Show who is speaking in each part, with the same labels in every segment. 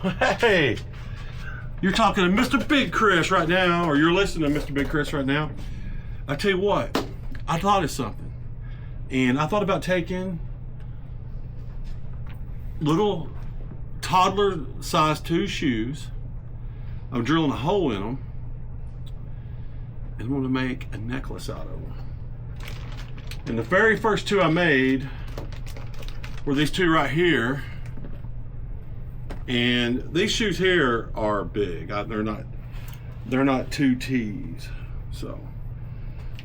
Speaker 1: Hey, you're talking to Mr. Big Chris right now, or you're listening to Mr. Big Chris right now. I tell you what, I thought of something. And I thought about taking little toddler size 2 shoes. I'm drilling a hole in them. And I'm gonna make a necklace out of them. And the very first 2 I made were these 2 right here. And these shoes here are big. They're not 2Ts. So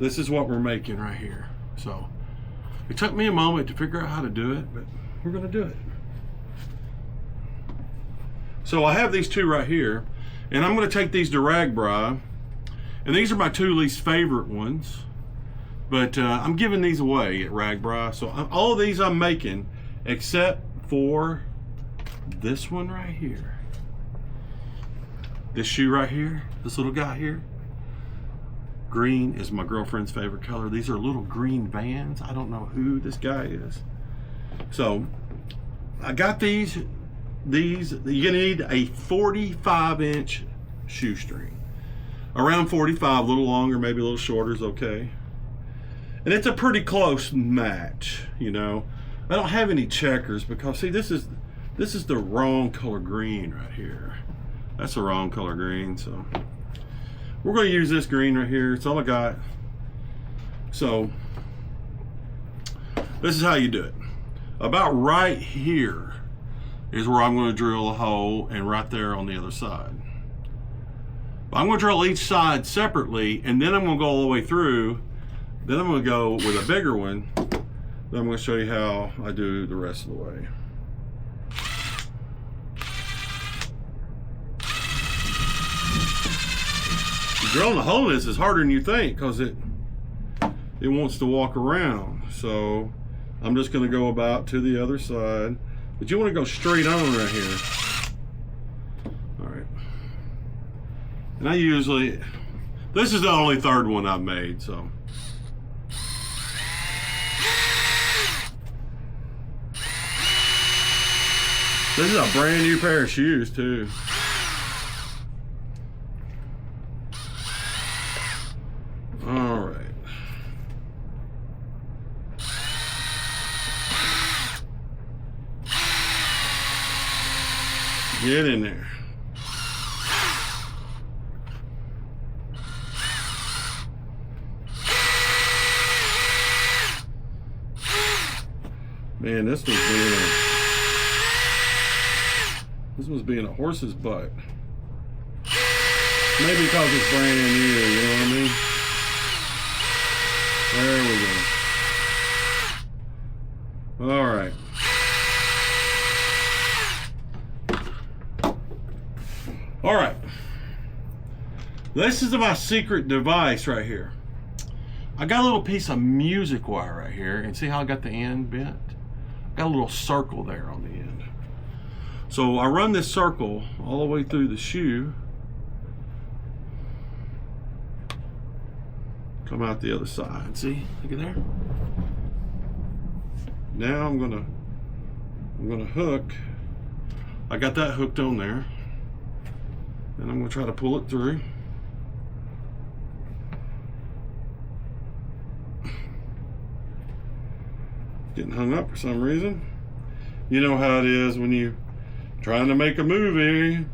Speaker 1: this is what we're making right here. So it took me a moment to figure out how to do it, but we're gonna do it. So I have these 2 right here, and I'm gonna take these to Ragbria, and these are my 2 least favorite ones, but I'm giving these away at Ragbria. So all of these I'm making, except for this one right here. This shoe right here, this little guy here. Green is my girlfriend's favorite color. These are little green Vans. I don't know who this guy is. So I got these. You're gonna need a 45-inch shoestring. Around 45, a little longer, maybe a little shorter is okay. And it's a pretty close match, you know. I don't have any checkers because, see, this is the wrong color green right here. That's the wrong color green, so we're going to use this green right here. It's all I got. So this is how you do it. About right here is where I'm going to drill a hole, and right there on the other side. But I'm going to drill each side separately, and then I'm going to go all the way through. Then I'm going to go with a bigger one. Then I'm going to show you how I do the rest of the way. Drilling a hole in this is harder than you think because it wants to walk around. So I'm just going to go about to the other side, but you want to go straight on right here. All right. And I usually, this is the only 3rd one I've made, so. This is a brand new pair of shoes too. All right. Get in there. Man, this was being a horse's butt. Maybe because it's brand new, you know what I mean? There we go. All right. All right. This is my secret device right here. I got a little piece of music wire right here, and see how I got the end bent? Got a little circle there on the end. So I run this circle all the way through the shoe. Come out the other side. See? Look at there. Now I'm gonna hook. I got that hooked on there. And I'm gonna try to pull it through. Getting hung up for some reason. You know how it is when you trying to make a movie.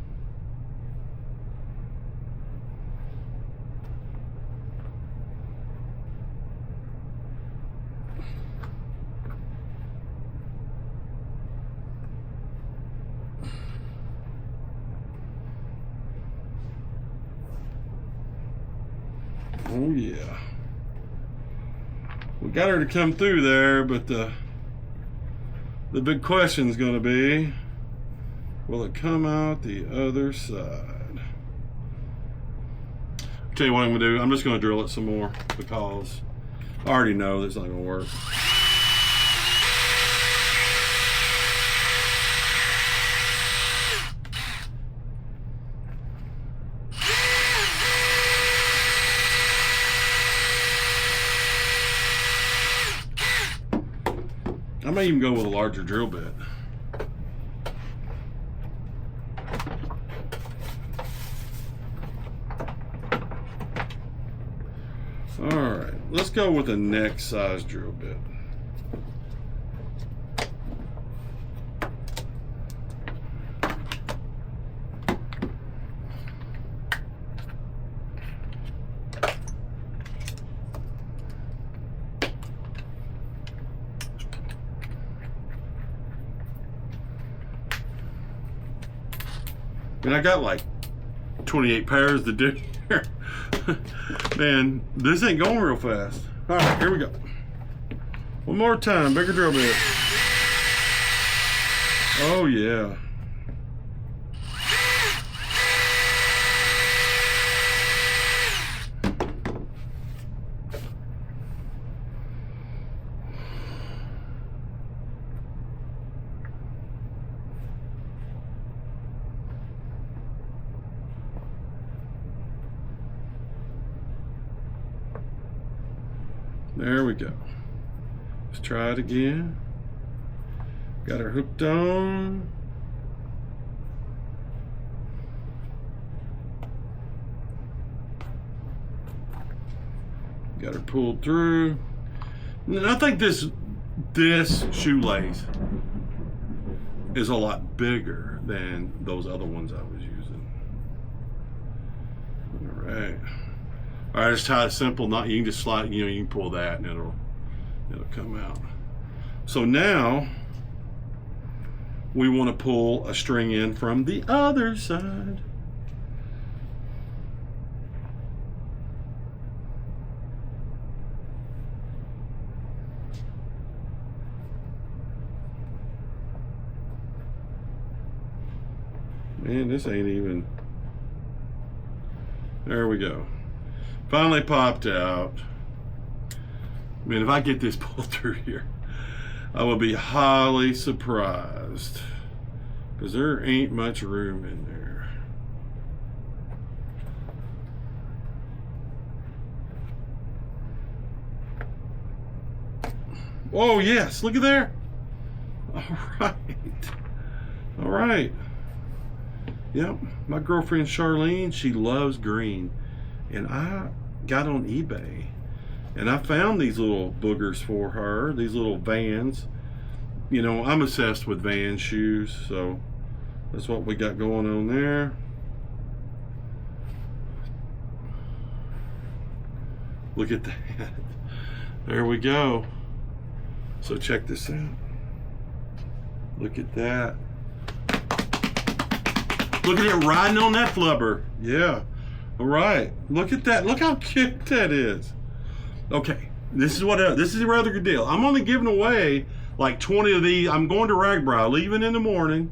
Speaker 1: Oh yeah. We got her to come through there, but the big question is going to be, will it come out the other side? I'll tell you what I'm going to do. I'm just going to drill it some more because I already know that's not going to work. I may even go with a larger drill bit. All right, let's go with the next size drill bit. And I got like 28 pairs to do here. Man, this ain't going real fast. All right, here we go. One more time, bigger drill bit. Oh yeah. There we go. Let's try it again. Got her hooked on. Got her pulled through. And I think this shoelace is a lot bigger than those other ones I was using. All right. All right, it's tied simple. Not you can just slide. You know, you can pull that and it'll come out. So now we want to pull a string in from the other side. Man, this ain't even. There we go. Finally popped out. I mean, if I get this pulled through here, I will be highly surprised because there ain't much room in there. Oh yes, look at there. All right. All right. Yep, my girlfriend Charlene, she loves green. And I got on eBay and I found these little boogers for her, these little Vans. You know, I'm obsessed with Vans shoes, so that's what we got going on there. Look at that. There we go. So check this out. Look at that. Look at it riding on that flubber. Yeah. All right, look at that. Look how cute that is. Okay, this is a rather good deal. I'm only giving away like 20 of these. I'm going to Ragbria, leaving in the morning.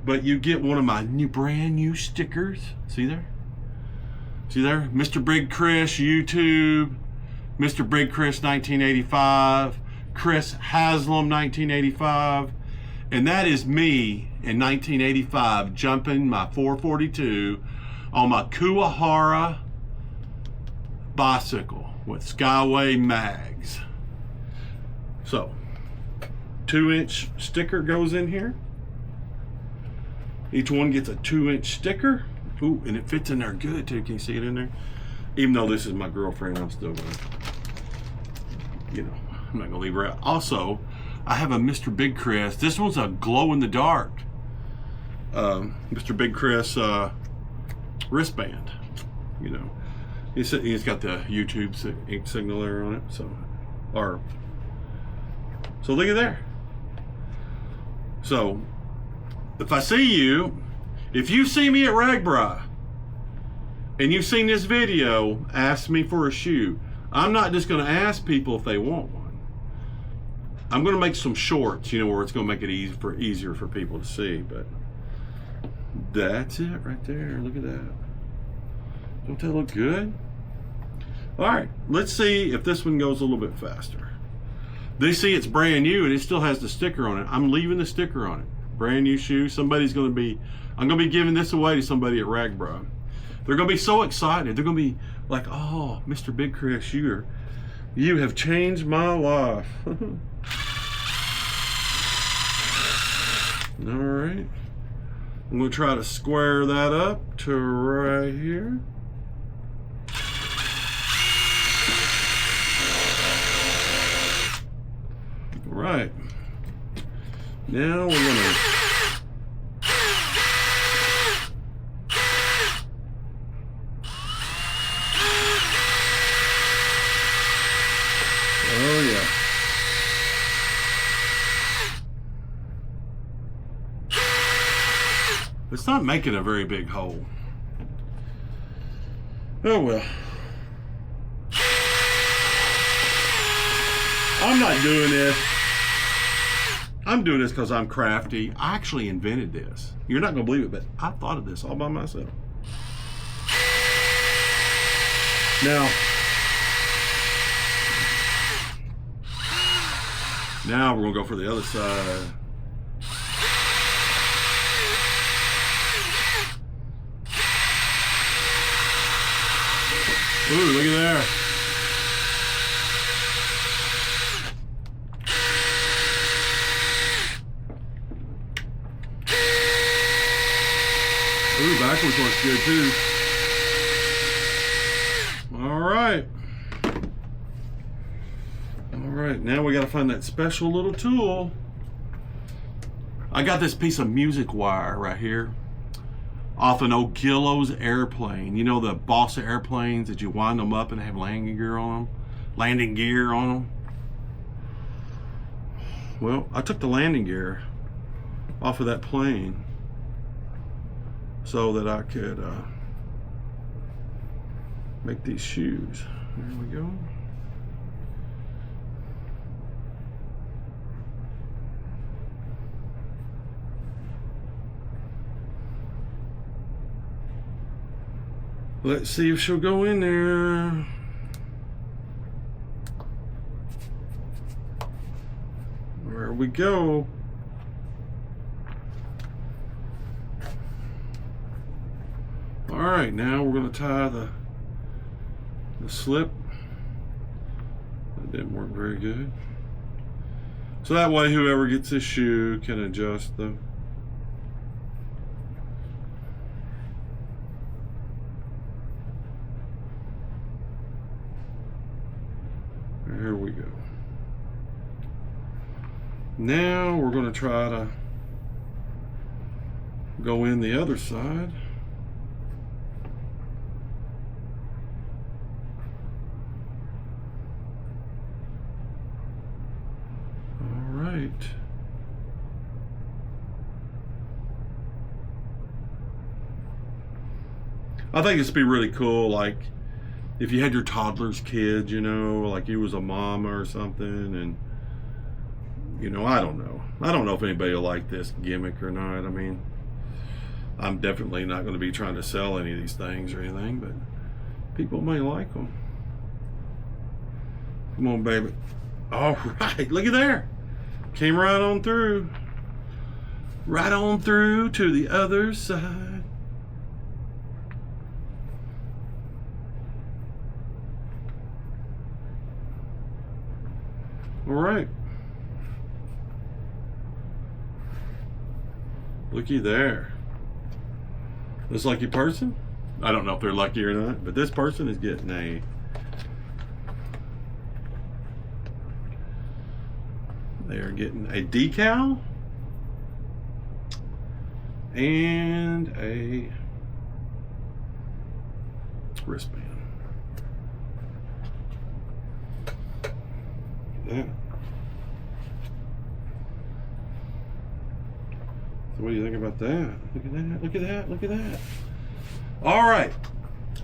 Speaker 1: But you get one of my brand new stickers. See there? See there? Mr. Big Chris YouTube, Mr. Big Chris 1985, Chris Haslam 1985, and that is me in 1985 jumping my 442 on my Kuwahara bicycle with Skyway mags. So, 2-inch sticker goes in here. Each one gets a 2-inch sticker. Ooh, and it fits in there good too. Can you see it in there? Even though this is my girlfriend, I'm still gonna, I'm not gonna leave her out. Also, I have a Mr. Big Chris. This one's a glow in the dark. Mr. Big Chris wristband. He's got the YouTube ink signal there on it. So look at there. So if I see you, if you see me at Ragbria and you've seen this video, ask me for a shoe. I'm not just going to ask people if they want one. I'm going to make some shorts, where it's going to make it easier for people to see. But that's it right there. Look at that. Don't that look good? All right, let's see if this one goes a little bit faster. They see it's brand new and it still has the sticker on it. I'm leaving the sticker on it. Brand new shoe. I'm going to be giving this away to somebody at Ragbria. They're going to be so excited. They're going to be like, oh, Mr. Big Chris, you have changed my life. All right. I'm going to try to square that up to right here. right. Now we're gonna it's not making a very big hole. Oh well. I'm not doing this. I'm doing this because I'm crafty. I actually invented this. You're not going to believe it, but I thought of this all by myself. Now we're going to go for the other side. Ooh, look at there. Ooh, backwards looks good too. All right. All right, now we got to find that special little tool. I got this piece of music wire right here off an old Gillo's airplane. You know the Bossa airplanes that you wind them up and have landing gear on them? Well, I took the landing gear off of that plane so that I could make these shoes. There we go. Let's see if she'll go in there. There we go. All right, now we're going to tie the slip. That didn't work very good. So that way whoever gets this shoe can adjust the Here we go. Now we're going to try to go in the other side. All right. I think it's be really cool, like if you had your toddler's kids, you know, like you was a mama or something, and you know, I don't know if anybody will like this gimmick or not. I mean, I'm definitely not going to be trying to sell any of these things or anything, but people may like them. Come on, baby. All right, look at there. Came right on through. Right on through to the other side. All right. Looky there. This lucky person, I don't know if they're lucky or not, but this person is getting they're getting a decal and a wristband. Yeah. So what do you think about that? Look at that, look at that, look at that. All right.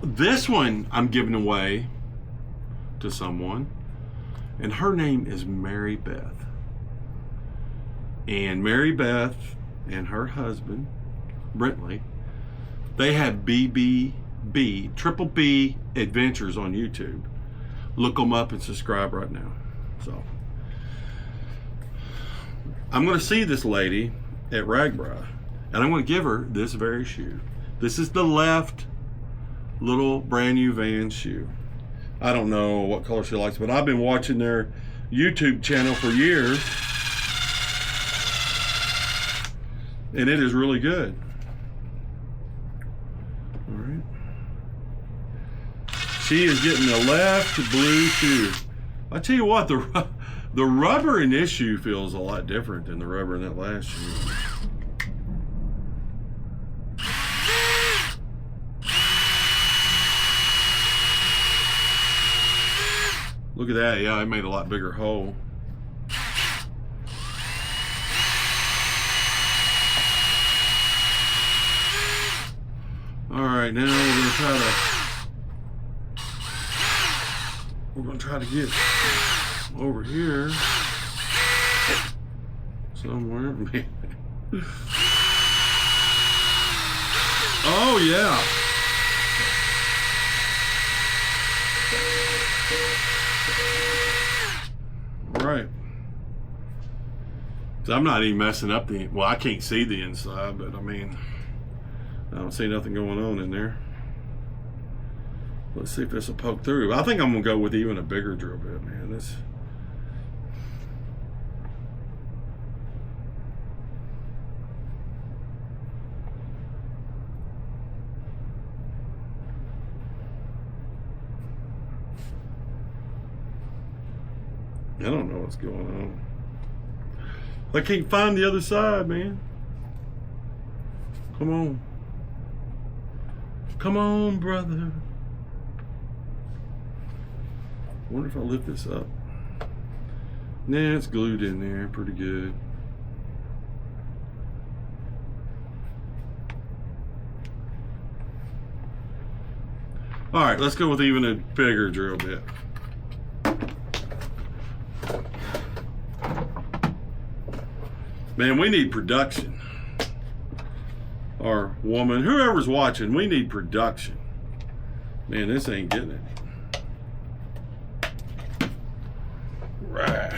Speaker 1: This one I'm giving away to someone, and her name is Mary Beth. And Mary Beth and her husband, Brentley, they have Triple B Adventures on YouTube. Look them up and subscribe right now. So I'm going to see this lady at Ragbria, and I'm going to give her this very shoe. This is the left little brand new Vans shoe. I don't know what color she likes, but I've been watching their YouTube channel for years, and it is really good. All right. She is getting the left blue shoe. I tell you what, The rubber in this shoe feels a lot different than the rubber in that last shoe. Look at that. Yeah, I made a lot bigger hole. All right, now we're gonna try to get over here somewhere. Oh yeah. Right. So I'm not even messing up the, well, I can't see the inside, but I mean, I don't see nothing going on in there. Let's see if this will poke through. I think I'm gonna go with even a bigger drill bit, man. This. I don't know what's going on. I can't find the other side, man. Come on. Come on, brother. I wonder if I lift this up. Nah, it's glued in there pretty good. All right, let's go with even a bigger drill bit. Man, we need production. Or woman, whoever's watching, we need production. Man, this ain't getting it. Right.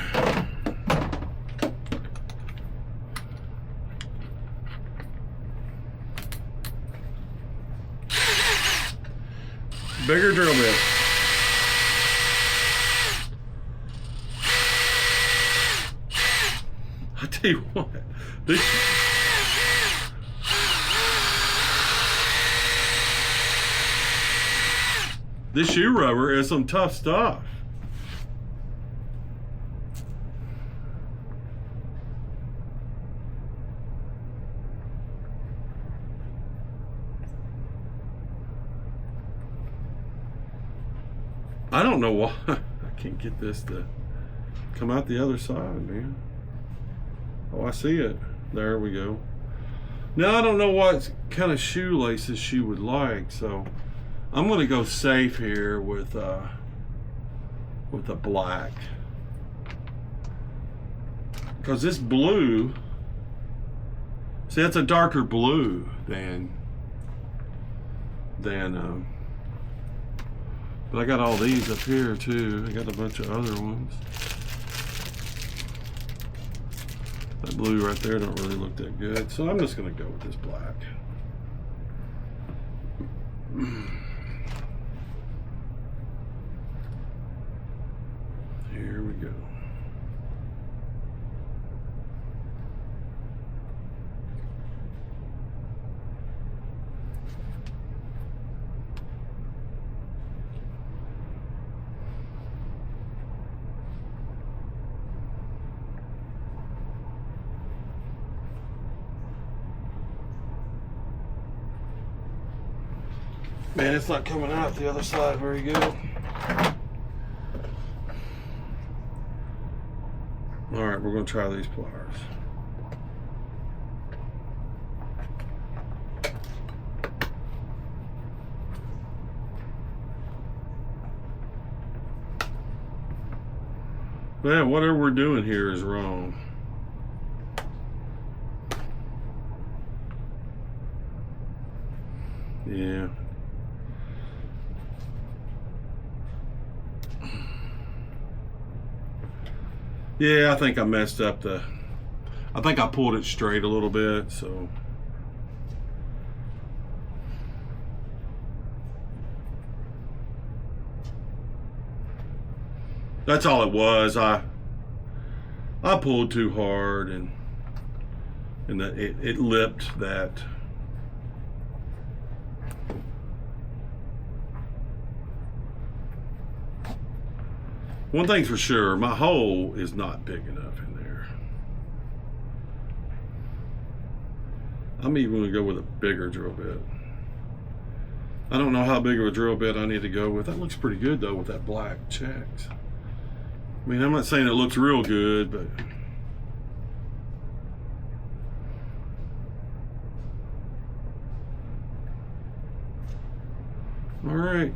Speaker 1: Bigger drill bit. I tell you what, this shoe rubber is some tough stuff. I don't know why I can't get this to come out the other side, man. Oh, I see it. There we go. Now I don't know what kind of shoelaces she would like, so I'm gonna go safe here with a black, because this blue, see, that's a darker blue than but I got all these up here too. I got a bunch of other ones. That blue right there don't really look that good, so I'm just gonna go with this black. Here we go. Man, it's not coming out the other side very good. All right, we're gonna try these pliers. Man, whatever we're doing here is wrong. Yeah. Yeah, I think I messed up I think I pulled it straight a little bit, so. That's all it was. I pulled too hard and that it lipped that. One thing's for sure, my hole is not big enough in there. I'm even going to go with a bigger drill bit. I don't know how big of a drill bit I need to go with. That looks pretty good though with that black checks. I mean, I'm not saying it looks real good, but all right.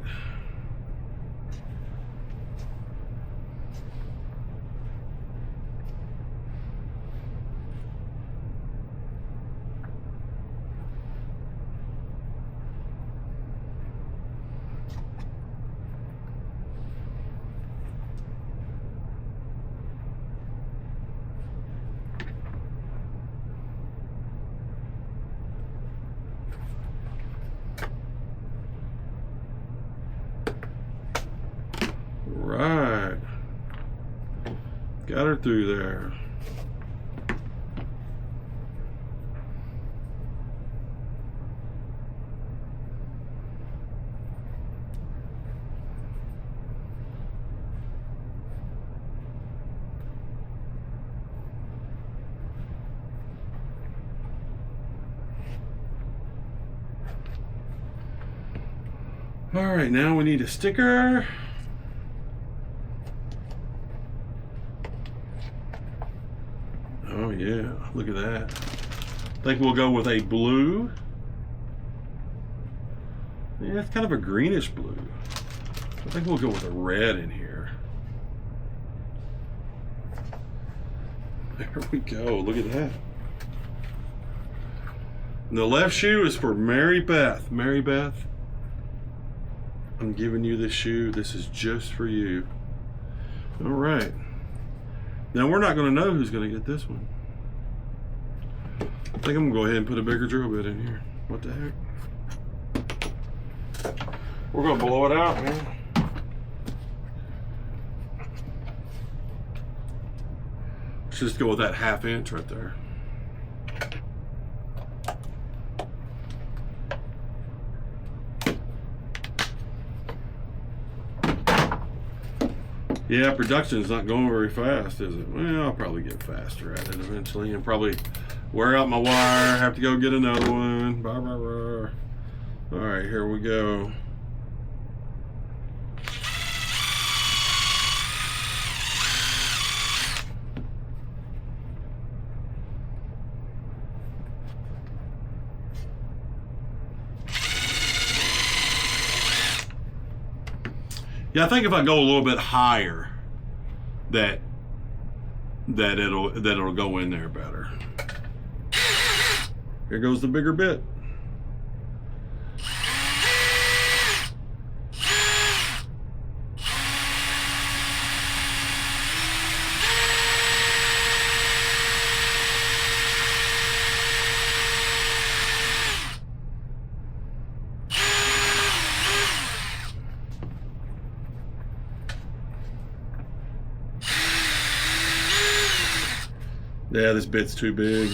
Speaker 1: Right. Got her through there. All right, now we need a sticker. Oh yeah, look at that. I think we'll go with a blue. Yeah, it's kind of a greenish blue. I think we'll go with a red in here. There we go, look at that. And the left shoe is for Mary Beth. Mary Beth, I'm giving you this shoe. This is just for you. All right. Now we're not going to know who's going to get this one. I think I'm going to go ahead and put a bigger drill bit in here. What the heck? We're going to blow it out, man. Let's just go with that 1/2 inch right there. Yeah, production's not going very fast, is it? Well, I'll probably get faster at it eventually and probably wear out my wire, have to go get another one. Bah, bah, bah. All right, here we go. Yeah, I think if I go a little bit higher, that it'll go in there better. Here goes the bigger bit. Yeah, this bit's too big.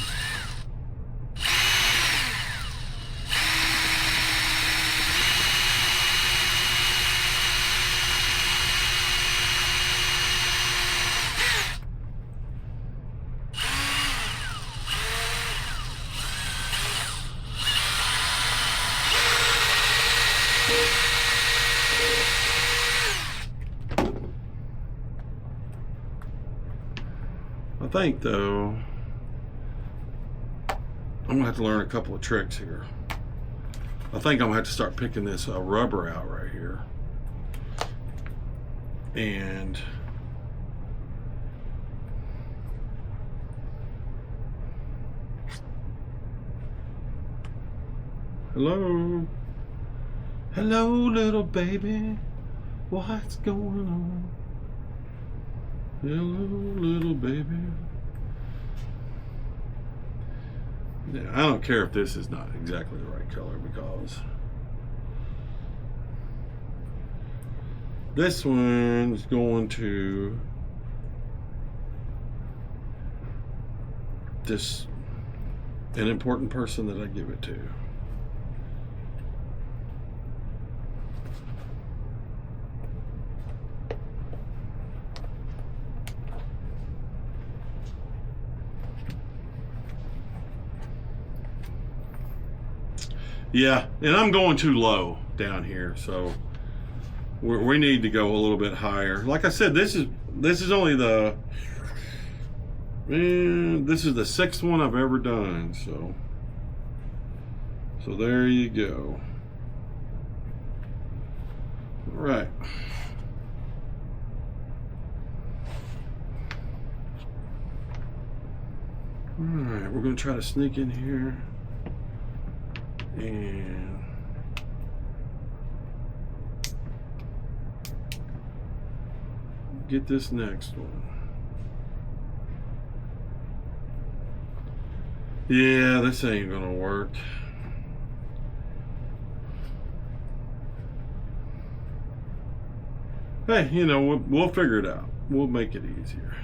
Speaker 1: I think though, I'm gonna have to learn a couple of tricks here. I think I'm gonna have to start picking this rubber out right here. And hello, hello little baby, what's going on? Hello, little baby. Yeah, I don't care if this is not exactly the right color because this one's going to this an important person that I give it to. Yeah, and I'm going too low down here, so we need to go a little bit higher. Like I said, this is only the this is the 6th one I've ever done, so there you go. All right. All right, we're gonna try to sneak in here and get this next one. Yeah, this ain't gonna work. Hey, you know, we'll figure it out. We'll make it easier.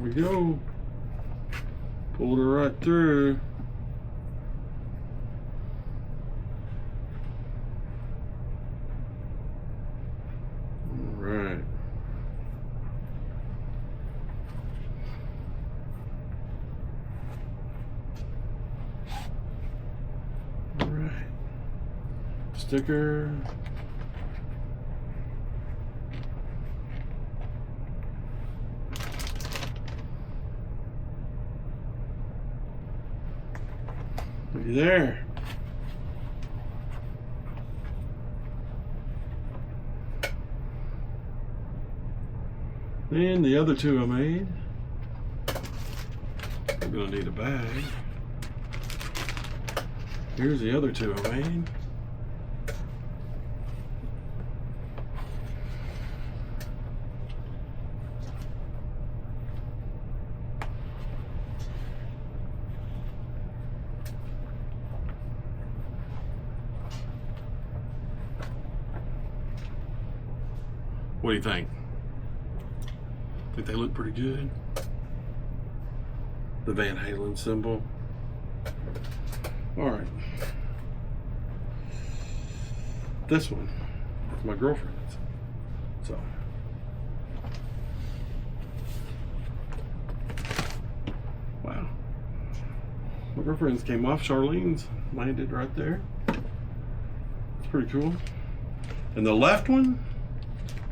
Speaker 1: We go. Pulled her right through. All right. All right. Sticker. Looky there. And the other two I made. I'm gonna need a bag. Here's the other two I made. What do you think? Think they look pretty good? The Van Halen symbol. All right. This one is my girlfriend's. So. Wow. My girlfriend's came off. Charlene's landed right there. It's pretty cool. And the left one,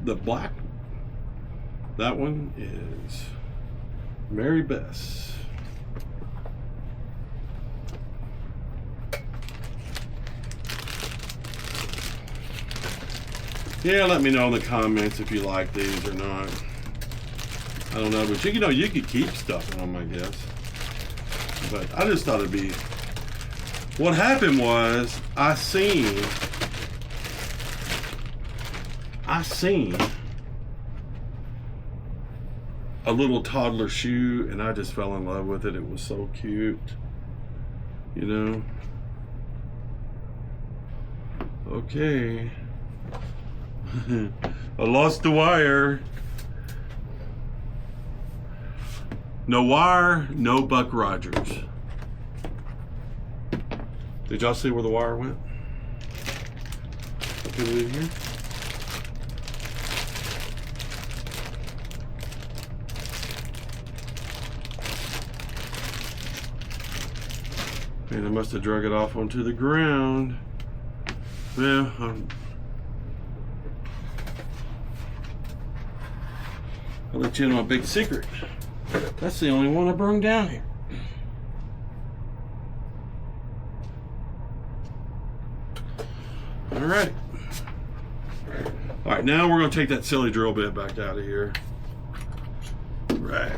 Speaker 1: the black, that one is Mary Bess. Yeah, let me know in the comments if you like these or not. I don't know, but you know, you could keep stuff in them, I guess. But I just thought it'd be. What happened was I seen a little toddler shoe and I just fell in love with it. It was so cute, you know. Okay. I lost the wire. No wire, no Buck Rogers. Did y'all see where the wire went? Put it in here. And I must have drug it off onto the ground. Yeah, I'll let you know a big secret. That's the only one I brung down here. All right. All right, now we're going to take that silly drill bit back out of here. Right.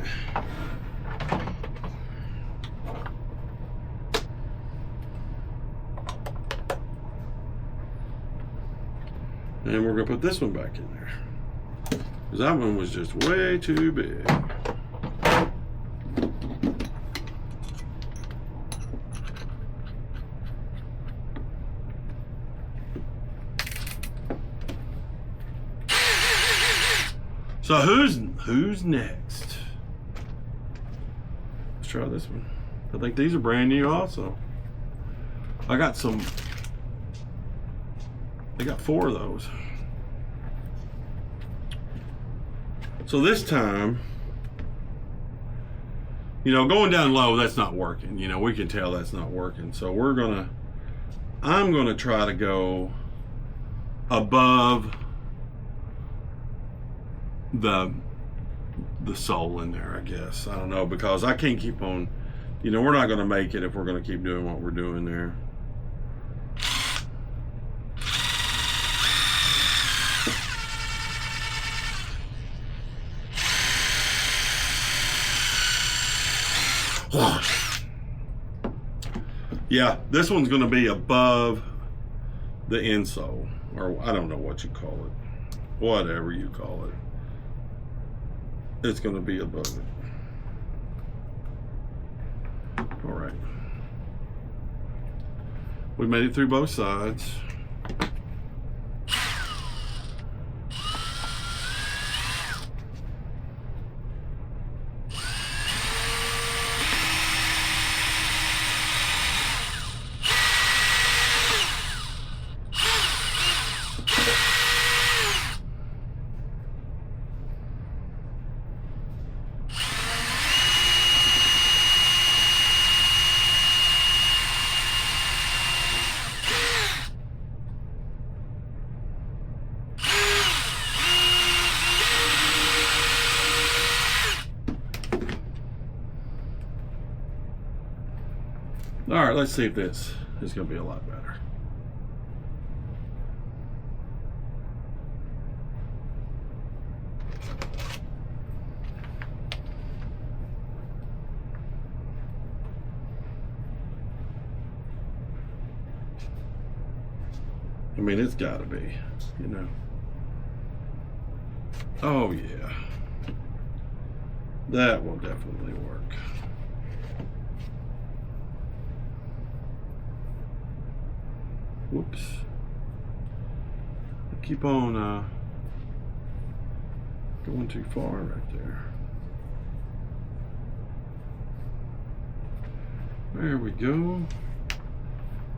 Speaker 1: And we're going to put this one back in there. Because that one was just way too big. So who's next? Let's try this one. I think these are brand new also. I got 4 of those. So this time, you know, going down low, that's not working. You know, we can tell that's not working. So I'm gonna try to go above the sole in there, I guess. I don't know, because I can't keep on, you know, we're not gonna make it if we're gonna keep doing what we're doing there. Yeah, this one's going to be above the insole, or I don't know what you call it. Whatever you call it. It's going to be above it. All right. We made it through both sides. All right, let's see if this is going to be a lot better. I mean, it's got to be, you know. Oh, yeah. That will definitely work. Whoops. I keep on going too far right there. There we go.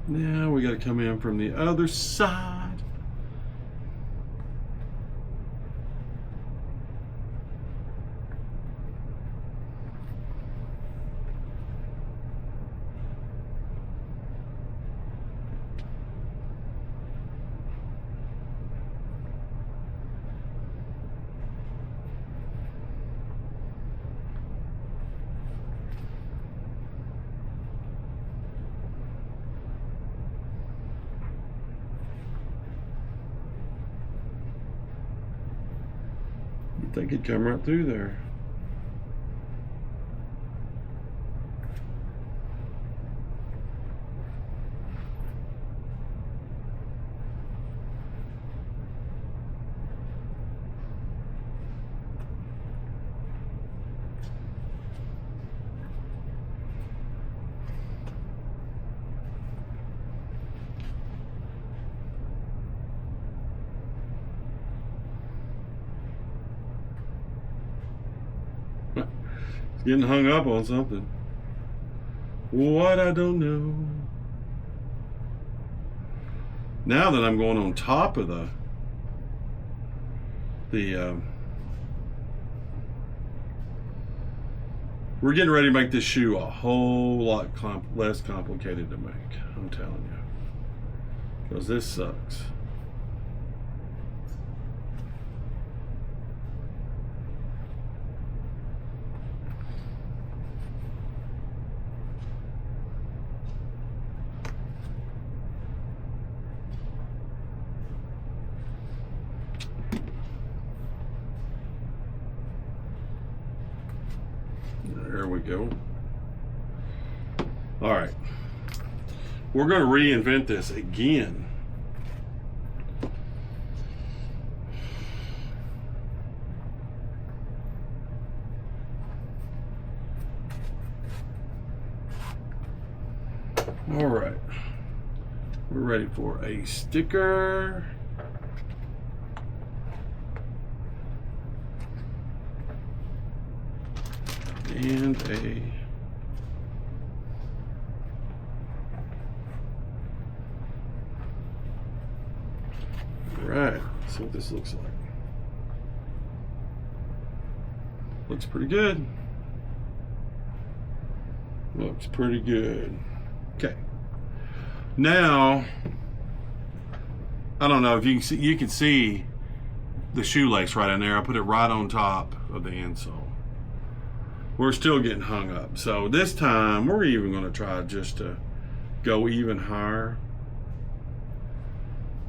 Speaker 1: Now we got to come in from the other side. I think it'd come right through there. Getting hung up on something. What I don't know. Now that I'm going on top of we're getting ready to make this shoe a whole lot less complicated to make. I'm telling you. Because this sucks. There we go. All right. We're going to reinvent this again. All right. We're ready for a sticker. And a right. Let's see what this looks like. Looks pretty good. Looks pretty good. Okay. Now, I don't know if you can see. You can see the shoelace right in there. I put it right on top of the insole. We're still getting hung up. So this time we're even going to try just to go even higher.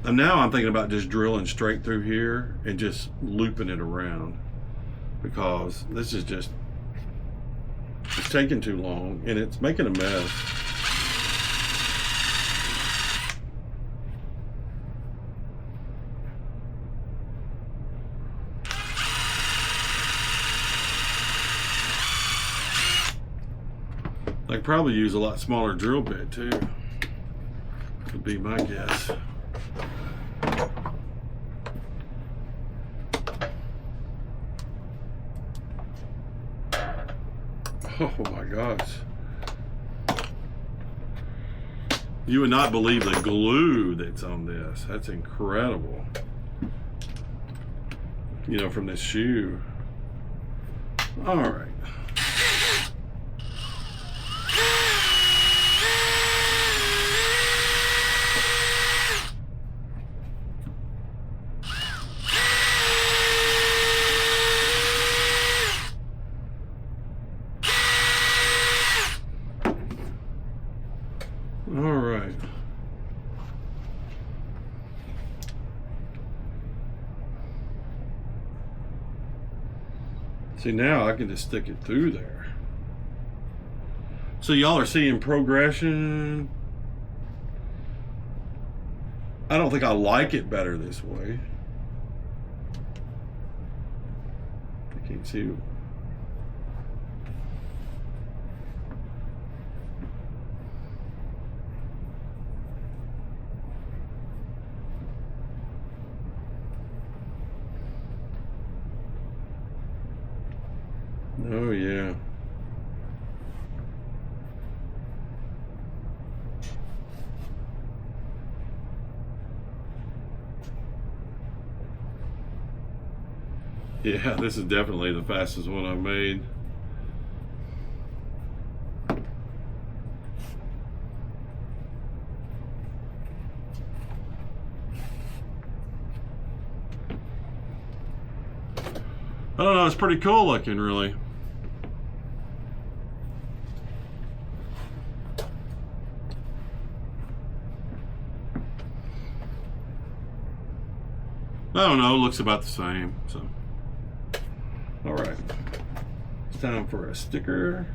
Speaker 1: And now I'm thinking about just drilling straight through here and just looping it around, because this is just, it's taking too long and it's making a mess. I could probably use a lot smaller drill bit too, would be my guess. Oh my gosh. You would not believe the glue that's on this. That's incredible. You know, from this shoe. All right. All right. See, now I can just stick it through there. So y'all are seeing progression. I don't think I like it better this way. I can't see. Oh yeah. Yeah, this is definitely the fastest one I've made. I don't know, it's pretty cool looking, really. I don't know, looks about the same, so. All right, it's time for a sticker.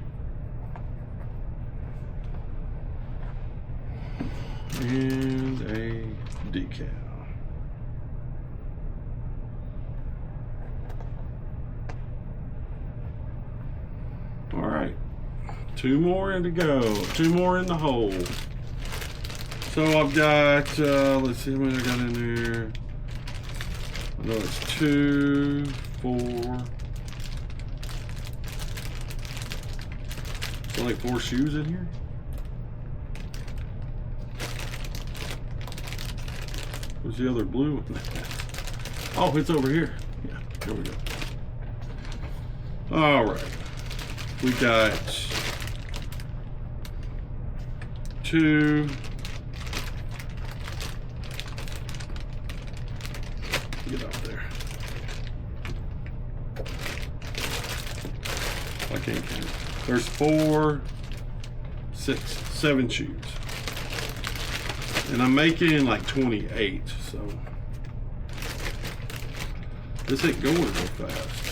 Speaker 1: And a decal. All right, 2 more in to go, 2 more in the hole. So I've got, let's see how many I got in there. I know it's 2, 4. It's like 4 shoes in here. Where's the other blue one? Oh, it's over here. Yeah, here we go. All right. We got 2. Get up there. I can't count. There's 4, 6, 7 shoes. And I'm making like 28, so this ain't going real fast.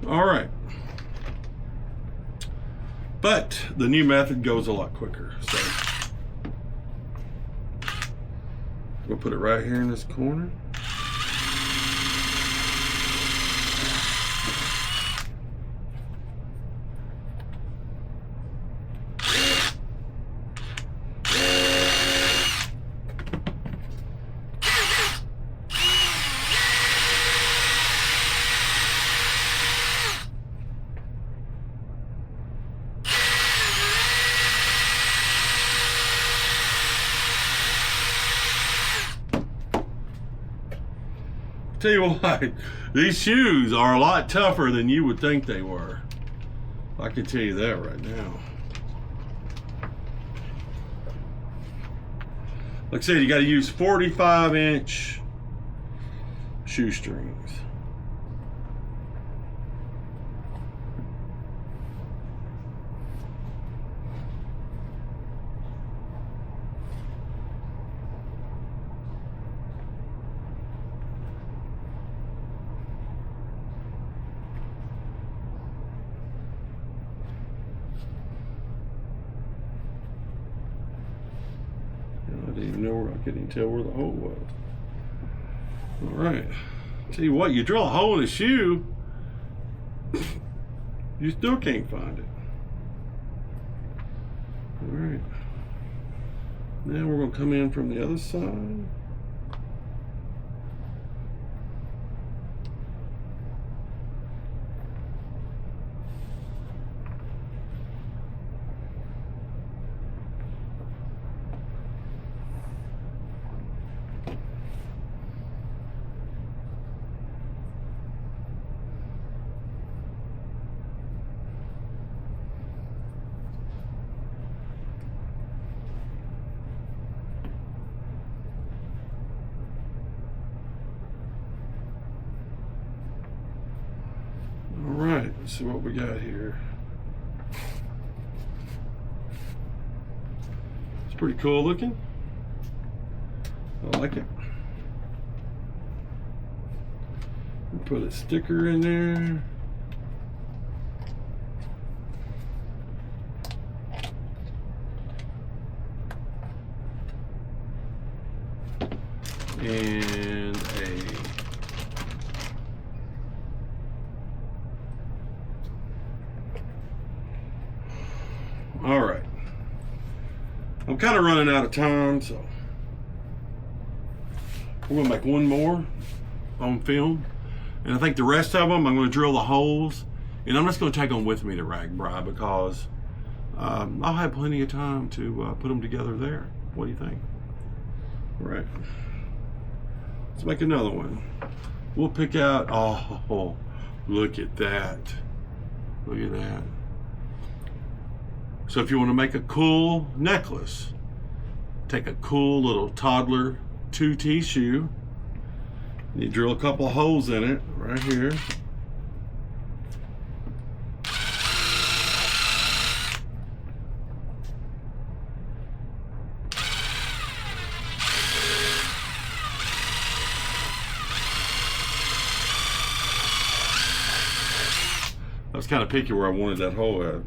Speaker 1: All right. But the new method goes a lot quicker, so we'll put it right here in this corner. tell you what, these shoes are a lot tougher than you would think they were. I can tell you that right now. Like I said, you got to use 45-inch shoestrings. I didn't even know where I couldn't even tell where the hole was. All right. Tell you what, you drill a hole in a shoe, you still can't find it. All right. Now we're going to come in from the other side. Alright, let's see what we got here. It's pretty cool looking. I like it. Put a sticker in there. And all right. I'm kind of running out of time, so we're gonna make one more on film, and I think the rest of them I'm gonna drill the holes, and I'm just gonna take them with me to Ragbria because I'll have plenty of time to put them together there. What do you think? All right. Let's make another one. We'll pick out, oh, look at that. Look at that. So if you want to make a cool necklace, take a cool little toddler 2T shoe. You drill a couple of holes in it right here. I was kind of picky where I wanted that hole at.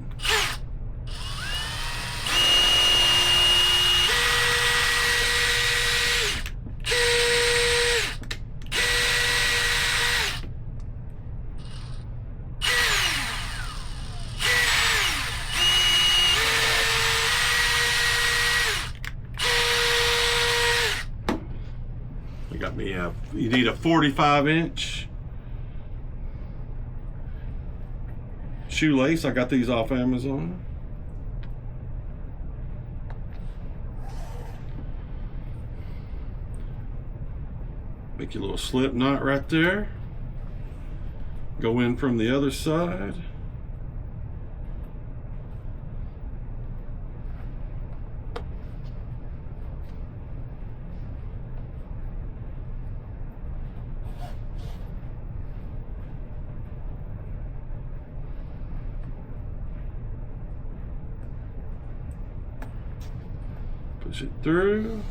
Speaker 1: I got me a, you need a 45-inch shoelace. I got these off Amazon. Make your little slip knot right there. Go in from the other side. Push it through.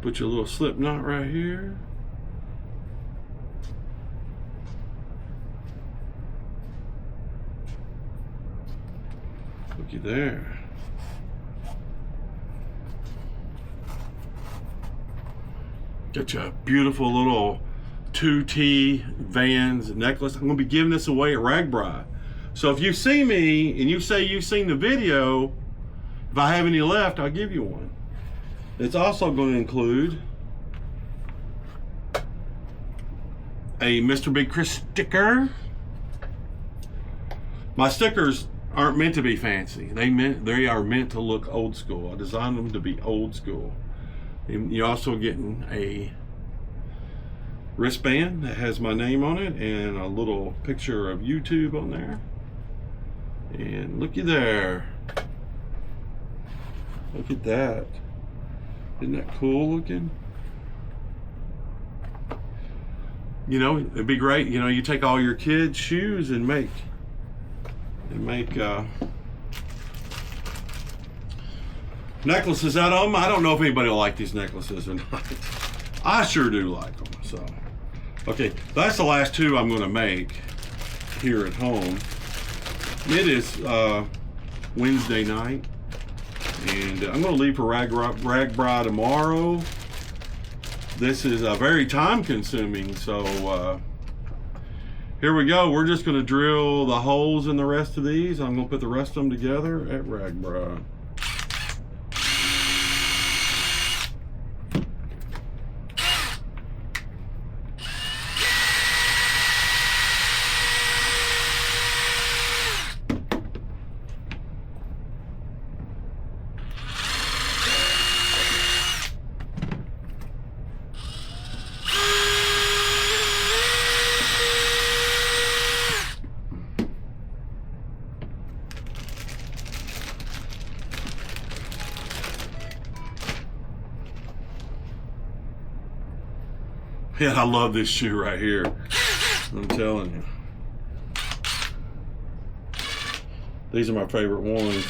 Speaker 1: Put your little slip knot right here. Looky there. Got you a beautiful little 2T Vans necklace. I'm going to be giving this away at Ragbria. So if you see me and you say you've seen the video, if I have any left, I'll give you one. It's also going to include a Mr. Big Chris sticker. My stickers aren't meant to be fancy. They are meant to look old school. I designed them to be old school. And you're also getting a wristband that has my name on it and a little picture of YouTube on there. And looky there. Look at that. Isn't that cool looking? You know, it'd be great. You know, you take all your kids' shoes and make necklaces out of them. I don't know if anybody will like these necklaces or not. I sure do like them. So, okay, that's the last two I'm going to make here at home. It is Wednesday night, and I'm going to leave for Ragbria tomorrow. This is very time consuming, so here we go. We're just going to drill the holes in the rest of these. I'm going to put the rest of them together at Ragbria. Yeah, I love this shoe right here. I'm telling you. These are my favorite ones.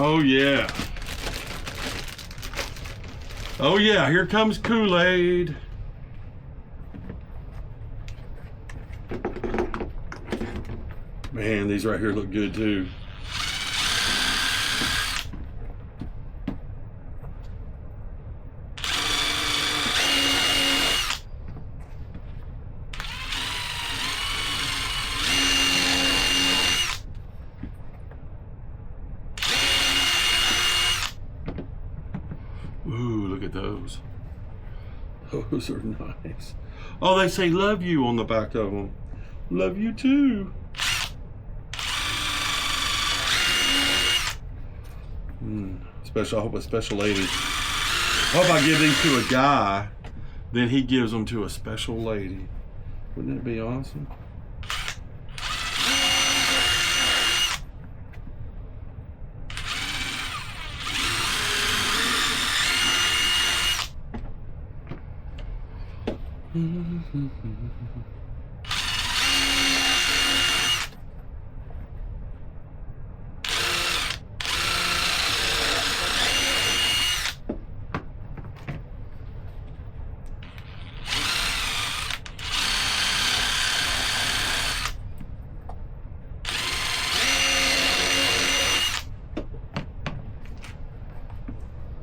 Speaker 1: Oh yeah. Oh yeah, here comes Kool-Aid. Man, these right here look good too. Ooh, look at those. Those are nice. Oh, they say love you on the back of them. Love you too. Special, I hope a special lady. I hope I give these to a guy, then he gives them to a special lady. Wouldn't that be awesome?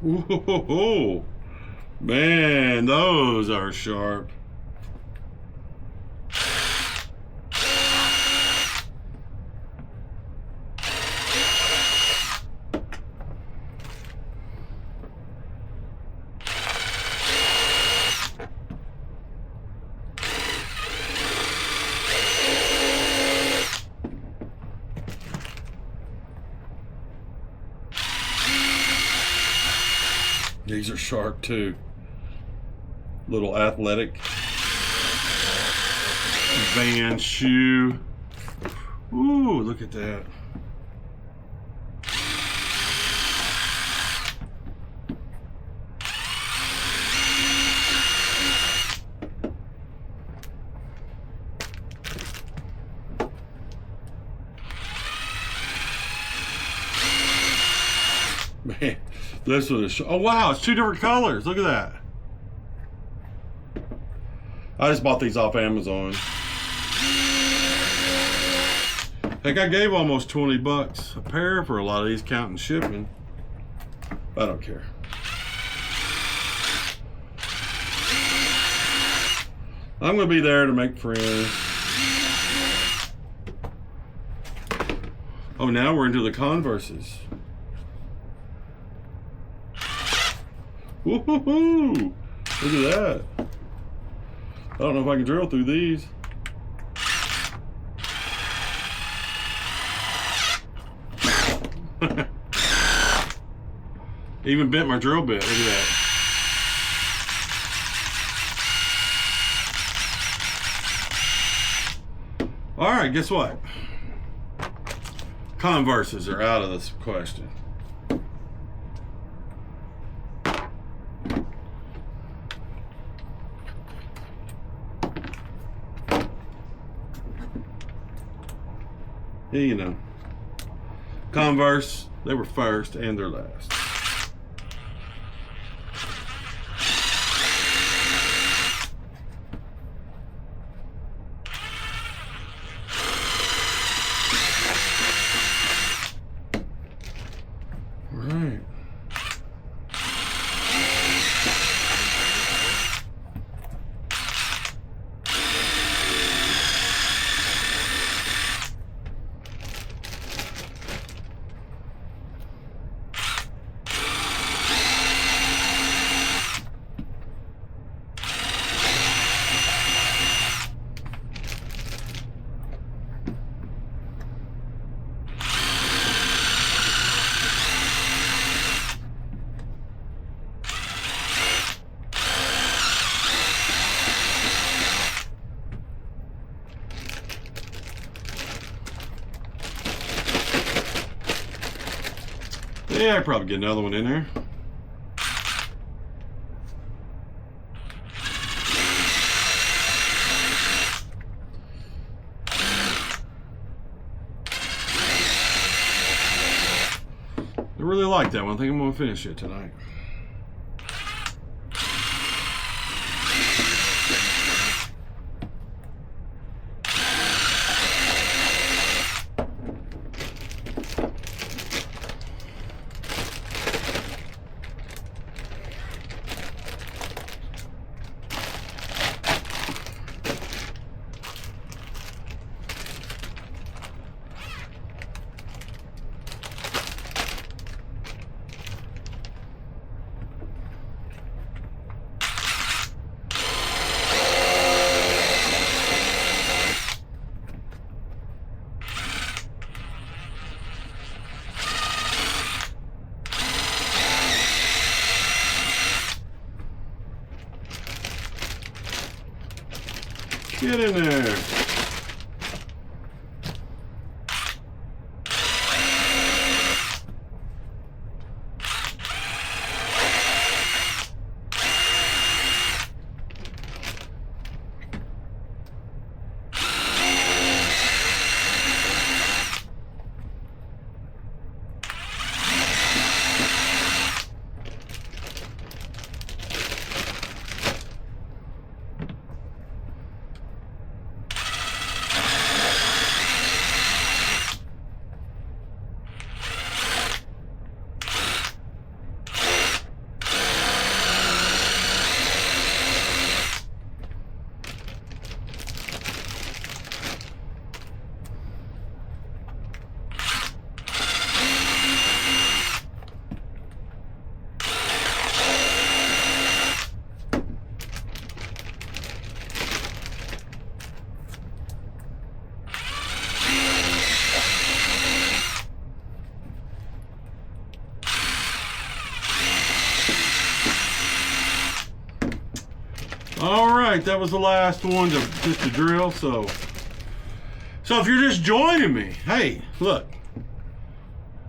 Speaker 1: Ooh, man, those are sharp. These are sharp too. Little athletic Van shoe. Ooh, look at that. Man, this was oh wow, it's two different colors. Look at that. I just bought these off Amazon. Heck, I gave almost 20 bucks a pair for a lot of these, counting shipping. I don't care. I'm gonna be there to make friends. Oh, now we're into the Converses. Woohoo! Look at that. I don't know if I can drill through these. Even bent my drill bit. Look at that. All right, guess what? Converses are out of this question. Yeah, you know. Converse, they were first and they're last. Right. Yeah, I'd probably get another one in there. I really like that one. I think I'm going to finish it tonight. Get in there. All right, that was the last one to just to drill. So if you're just joining me, hey, look,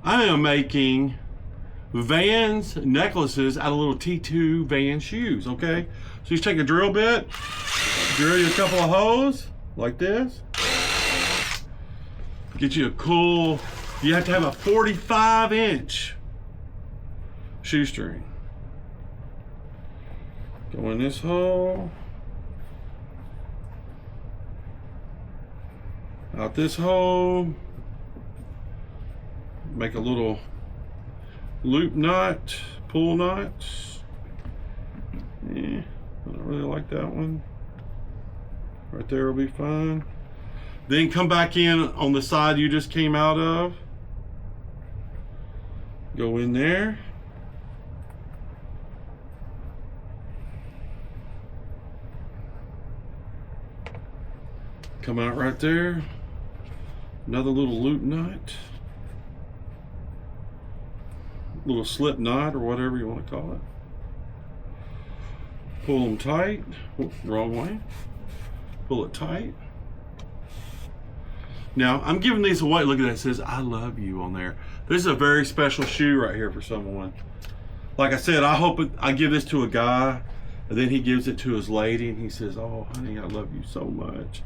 Speaker 1: I am making Vans necklaces out of little T2 Vans shoes. Okay, so you take a drill bit, drill you a couple of holes like this, get you a cool. You have to have a 45-inch shoestring. Go in this hole, out this hole, make a little loop knot, pull knot. Yeah, I don't really like that one. Right there will be fine. Then come back in on the side you just came out of. Go in there. Come out right there. Another little loop nut. Little slip knot or whatever you want to call it. Pull them tight. Oops, wrong way. Pull it tight. Now, I'm giving these away. Look at that. It says, I love you on there. This is a very special shoe right here for someone. Like I said, I hope I give this to a guy, and then he gives it to his lady, and he says, oh, honey, I love you so much.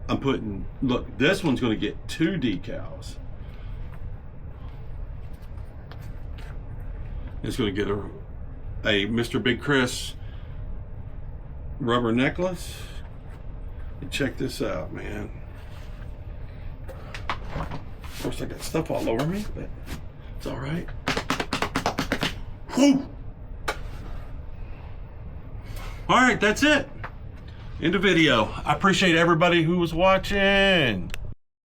Speaker 1: I'm putting, look, this one's going to get 2 decals. It's going to get a Mr. Big Chris rubber necklace. And check this out, man. Of course, I got stuff all over me, but it's all right. Whew. All right, that's it. End of video. I appreciate everybody who was watching.